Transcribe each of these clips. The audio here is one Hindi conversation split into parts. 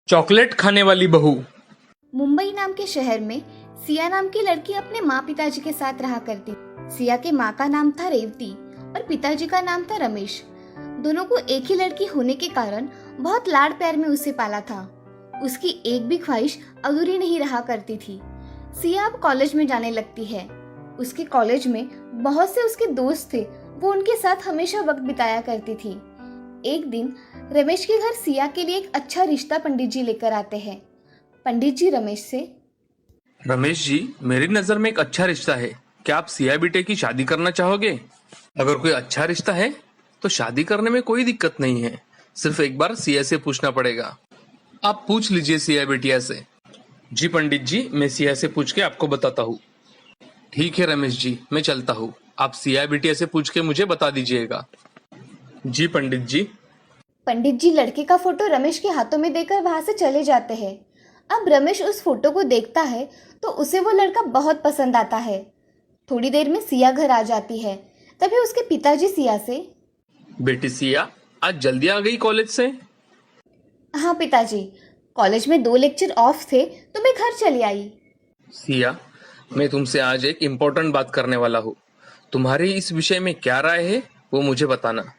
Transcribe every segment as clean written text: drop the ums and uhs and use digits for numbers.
चॉकलेट खाने वाली बहू। मुंबई नाम के शहर में सिया नाम की लड़की अपने माँ पिताजी के साथ रहा करती। सिया के माँ का नाम था रेवती और पिताजी का नाम था रमेश। दोनों को एक ही लड़की होने के कारण बहुत लाड़ प्यार में उसे पाला था। उसकी एक भी ख्वाहिश अधूरी नहीं रहा करती थी। सिया अब कॉलेज में जाने लगती है। उसके कॉलेज में बहुत से उसके दोस्त थे, वो उनके साथ हमेशा वक्त बिताया करती थी। एक दिन रमेश के घर सिया के लिए एक अच्छा रिश्ता पंडित जी लेकर आते हैं। पंडित जी रमेश से, रमेश जी, मेरी नजर में एक अच्छा रिश्ता है। क्या आप सिया बेटे की शादी करना चाहोगे? अगर कोई अच्छा रिश्ता है तो शादी करने में कोई दिक्कत नहीं है। सिर्फ एक बार सिया से पूछना पड़ेगा। आप पूछ लीजिए सिया बेटिया से। जी पंडित जी, मैं सिया से पूछ के आपको बताता हूँ। ठीक है रमेश जी, मैं चलता हूँ। आप सिया बेटिया से पूछ के मुझे बता दीजिएगा। जी पंडित जी। पंडित जी लड़के का फोटो रमेश के हाथों में देकर वहां से चले जाते हैं। अब रमेश उस फोटो को देखता है तो उसे वो लड़का बहुत पसंद आता है। थोड़ी देर में सिया घर आ जाती है। तभी उसके पिताजी सिया से, बेटी सिया, आज जल्दी आ गई कॉलेज से? हाँ पिताजी, कॉलेज में 2 लेक्चर ऑफ थे तो मैं घर चली आई। सिया, मैं तुमसे आज एक इम्पोर्टेंट बात करने वाला हूँ। तुम्हारी इस विषय में क्या राय है वो मुझे बताना।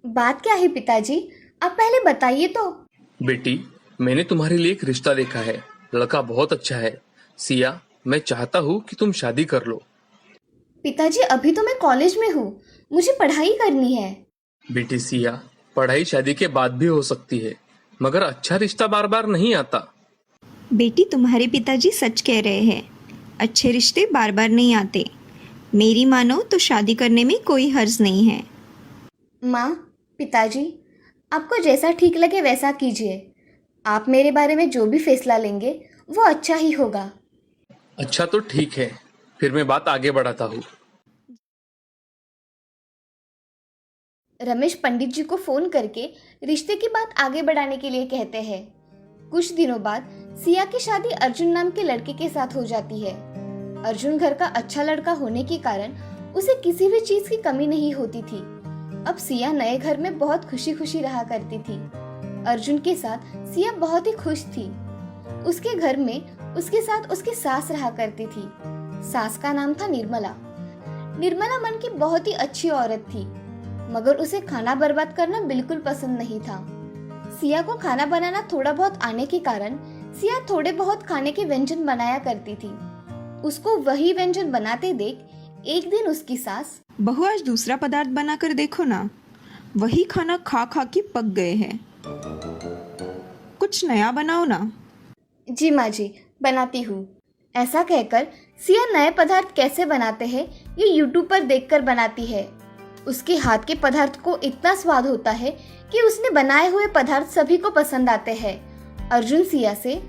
बात क्या है पिताजी, आप पहले बताइए तो। बेटी, मैंने तुम्हारे लिए एक रिश्ता देखा है। लड़का बहुत अच्छा है। सिया, मैं चाहता हूँ कि तुम शादी कर लो। पिताजी अभी तो मैं कॉलेज में हूँ, मुझे पढ़ाई करनी है। बेटी सिया, पढ़ाई शादी के बाद भी हो सकती है, मगर अच्छा रिश्ता बार बार नहीं आता। बेटी, तुम्हारे पिताजी सच कह रहे हैं। अच्छे रिश्ते बार बार नहीं आते। मेरी मानो तो शादी करने में कोई हर्ज नहीं है। माँ, पिताजी, आपको जैसा ठीक लगे वैसा कीजिए। आप मेरे बारे में जो भी फैसला लेंगे वो अच्छा ही होगा। अच्छा तो ठीक है, फिर मैं बात आगे बढ़ाता हूँ। रमेश पंडित जी को फोन करके रिश्ते की बात आगे बढ़ाने के लिए कहते हैं। कुछ दिनों बाद सिया की शादी अर्जुन नाम के लड़के के साथ हो जाती है। अर्जुन घर का अच्छा लड़का होने के कारण उसे किसी भी चीज की कमी नहीं होती थी। अब सिया नए घर में बहुत खुशी खुशी रहा करती थी। अर्जुन के साथ सिया बहुत ही खुश थी। उसके घर में उसके साथ उसकी सास रहा करती थी। सास का नाम था निर्मला। निर्मला मन की बहुत ही अच्छी औरत थी, मगर उसे खाना बर्बाद करना बिल्कुल पसंद नहीं था। सिया को खाना बनाना थोड़ा बहुत आने के कारण सिया थोड़े बहुत खाने के व्यंजन बनाया करती थी। उसको वही व्यंजन बनाते देख एक दिन उसकी सास, बहू, आज दूसरा पदार्थ बनाकर देखो ना। वही खाना खा खा के पक गए हैं। कुछ नया बनाओ ना। जी माँ जी, बनाती हूँ। ऐसा कहकर सिया नए पदार्थ कैसे बनाते हैं ये यूट्यूब पर देखकर बनाती है। उसके हाथ के पदार्थ को इतना स्वाद होता है कि उसने बनाए हुए पदार्थ सभी को पसंद आते हैं। अर्जुन सिया से,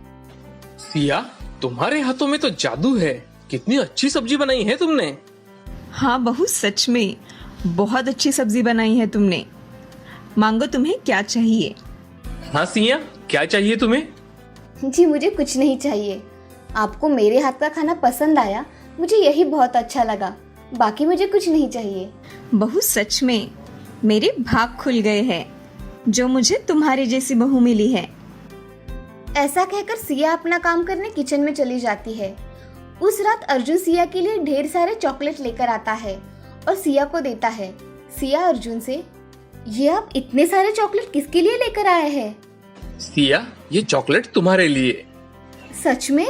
सिया, तुम्हारे हाथों में तो जादू है। कितनी अच्छी सब्जी बनाई है तुमने। हाँ बहू, सच में बहुत अच्छी सब्जी बनाई है तुमने। मांगो, तुम्हें क्या चाहिए? हाँ सिया, क्या चाहिए तुम्हें? जी मुझे कुछ नहीं चाहिए। आपको मेरे हाथ का खाना पसंद आया, मुझे यही बहुत अच्छा लगा। बाकी मुझे कुछ नहीं चाहिए। बहू, सच में मेरे भाग खुल गए हैं जो मुझे तुम्हारे जैसी बहू मिली है। ऐसा कहकर सिया अपना काम करने किचन में चली जाती है। उस रात अर्जुन सिया के लिए ढेर सारे चॉकलेट लेकर आता है और सिया को देता है। सिया अर्जुन से, ये आप इतने सारे चॉकलेट किसके लिए लेकर आए हैं? सिया, ये चॉकलेट तुम्हारे लिए। सच में?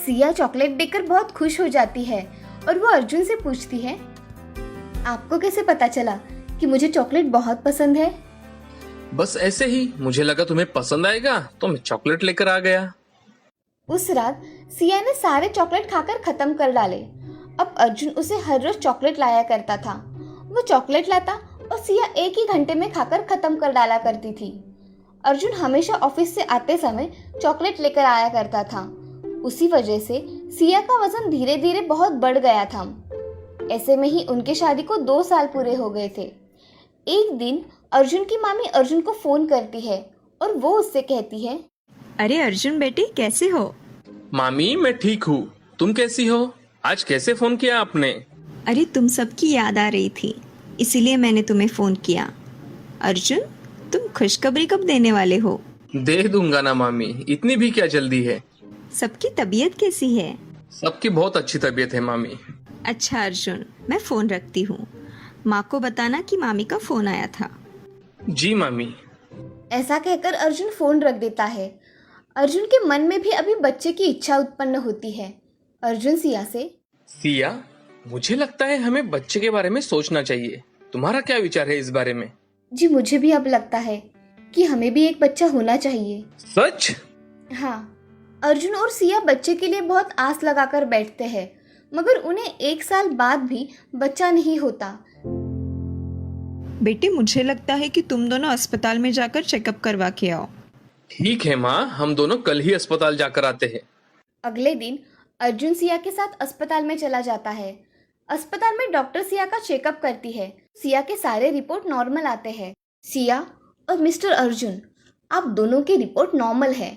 सिया चॉकलेट देखकर बहुत खुश हो जाती है और वो अर्जुन से पूछती है, आपको कैसे पता चला कि मुझे चॉकलेट बहुत पसंद है? बस ऐसे ही, मुझे लगा तुम्हें पसंद आएगा तो मैं चॉकलेट लेकर आ गया। उस रात सिया ने सारे चॉकलेट खाकर खत्म कर डाले। अब अर्जुन उसे हर रोज चॉकलेट लाया करता था। वो चॉकलेट लाता और सिया एक ही घंटे में खाकर खत्म कर डाला करती थी। अर्जुन हमेशा ऑफिस से आते समय चॉकलेट लेकर आया करता था। उसी वजह से सिया का वजन धीरे धीरे बहुत बढ़ गया था। ऐसे में ही उनके शादी को 2 साल पूरे हो गए थे। एक दिन अर्जुन की मामी अर्जुन को फोन करती है और वो उससे कहती है, अरे अर्जुन बेटे, कैसे हो? मामी, मैं ठीक हूँ। तुम कैसी हो? आज कैसे फोन किया आपने? अरे तुम सबकी याद आ रही थी, इसीलिए मैंने तुम्हें फोन किया। अर्जुन, तुम खुशखबरी कब देने वाले हो? दे दूंगा ना मामी, इतनी भी क्या जल्दी है। सबकी तबीयत कैसी है? सबकी बहुत अच्छी तबीयत है मामी। अच्छा अर्जुन, मैं फ़ोन रखती हूँ। माँ को बताना कि मामी का फ़ोन आया था। जी मामी। ऐसा कहकर अर्जुन फोन रख देता है। अर्जुन के मन में भी अभी बच्चे की इच्छा उत्पन्न होती है। अर्जुन सिया से, सिया, मुझे लगता है हमें बच्चे के बारे में सोचना चाहिए। तुम्हारा क्या विचार है इस बारे में? जी मुझे भी अब लगता है कि हमें भी एक बच्चा होना चाहिए। सच? हाँ, अर्जुन और सिया बच्चे के लिए बहुत आस लगाकर बैठते हैं, मगर उन्हें 1 साल बाद भी बच्चा नहीं होता। बेटे, मुझे लगता है कि तुम दोनों अस्पताल में जाकर चेकअप करवा के आओ। ठीक है माँ, हम दोनों कल ही अस्पताल जाकर आते हैं। अगले दिन अर्जुन सिया के साथ अस्पताल में चला जाता है। अस्पताल में डॉक्टर सिया का चेकअप करती है। सिया के सारे रिपोर्ट नॉर्मल आते हैं। सिया और मिस्टर अर्जुन, आप दोनों की रिपोर्ट नॉर्मल है,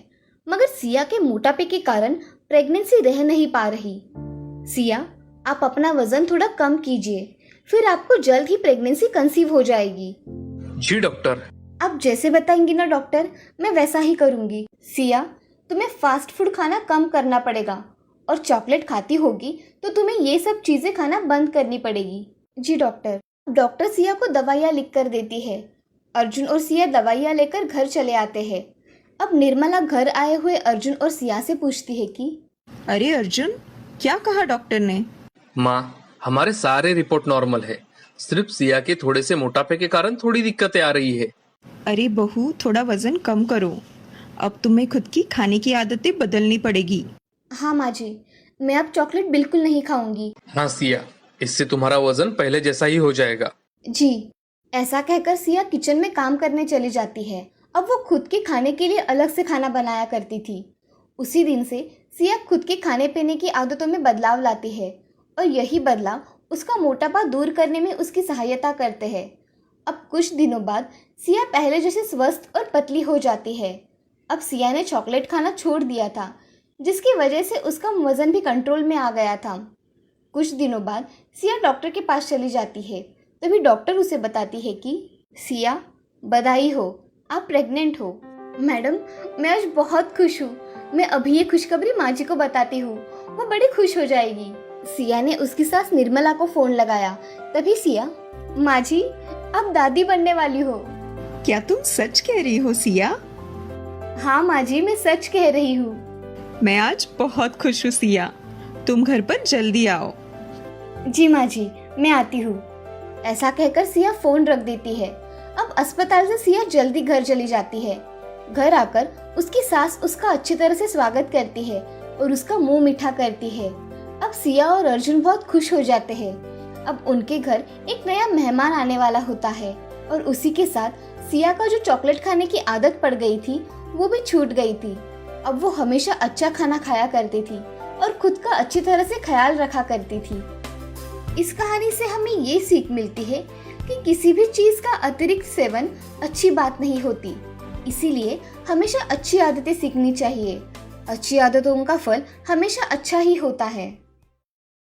मगर सिया के मोटापे के कारण प्रेगनेंसी रह नहीं पा रही। सिया, आप अपना वजन थोड़ा कम कीजिए, फिर आपको जल्द ही प्रेगनेंसी कंसीव हो जाएगी। जी डॉक्टर। आप जैसे बताएंगी ना डॉक्टर, मैं वैसा ही करूंगी। सिया, तुम्हें फास्ट फूड खाना कम करना पड़ेगा और चॉकलेट खाती होगी तो तुम्हें ये सब चीजें खाना बंद करनी पड़ेगी। जी डॉक्टर। डॉक्टर सिया को दवाइयाँ लिख कर देती है। अर्जुन और सिया दवाइयाँ लेकर घर चले आते हैं। अब निर्मला घर आए हुए अर्जुन और सिया से पूछती है कि अरे अर्जुन, क्या कहा डॉक्टर ने? माँ, हमारे सारे रिपोर्ट नॉर्मल है, सिर्फ सिया के थोड़े से मोटापे के कारण थोड़ी दिक्कतें आ रही है। अरे बहू, थोड़ा वजन कम करो। अब तुम्हें खुद की खाने की आदतें बदलनी पड़ेगी। हाँ माँ जी, मैं अब चॉकलेट बिल्कुल नहीं खाऊंगी। हाँ सिया, इससे तुम्हारा वजन पहले जैसा ही हो जाएगा। जी। ऐसा कहकर सिया किचन में काम करने चली जाती है। अब वो खुद के खाने के लिए अलग से खाना बनाया करती थी। उसी दिन से सिया खुद के खाने पीने की आदतों में बदलाव लाती है और यही बदलाव उसका मोटापा दूर करने में उसकी सहायता करते हैं। अब कुछ दिनों बाद सिया पहले जैसे स्वस्थ और पतली हो जाती है। अब सिया ने चॉकलेट खाना छोड़ दिया था, जिसकी वजह से उसका वजन भी कंट्रोल में आ गया था। कुछ दिनों बाद सिया डॉक्टर के पास चली जाती है। तभी डॉक्टर उसे बताती है कि सिया, बधाई हो, आप प्रेग्नेंट हो। मैडम, मैं आज बहुत खुश हूँ। मैं अभी ये खुशखबरी माँ जी को बताती हूँ, वो बड़ी खुश हो जाएगी। सिया ने उसकी सास निर्मला को फोन लगाया। तभी सिया, माँ जी, आप दादी बनने वाली हो। क्या तुम सच कह रही हो सिया? हाँ माँ जी, मैं सच कह रही हूँ। मैं आज बहुत खुश हूँ सिया। तुम घर पर जल्दी आओ। जी माँ जी, मैं आती हूँ। ऐसा कहकर सिया फोन रख देती है। अब अस्पताल से सिया जल्दी घर चली जाती है। घर आकर उसकी सास उसका अच्छी तरह से स्वागत करती है और उसका मुंह मीठा करती है। अब सिया और अर्जुन बहुत खुश हो जाते हैं। अब उनके घर एक नया मेहमान आने वाला होता है और उसी के साथ सिया का जो चॉकलेट खाने की आदत पड़ गई थी वो भी छूट गई थी। अब वो हमेशा अच्छा खाना खाया करती थी और खुद का अच्छी तरह से ख्याल रखा करती थी। इस कहानी से हमें ये सीख मिलती है कि किसी भी चीज का अतिरिक्त सेवन अच्छी बात नहीं होती। इसीलिए हमेशा अच्छी आदतें सीखनी चाहिए। अच्छी आदतों का फल हमेशा अच्छा ही होता है।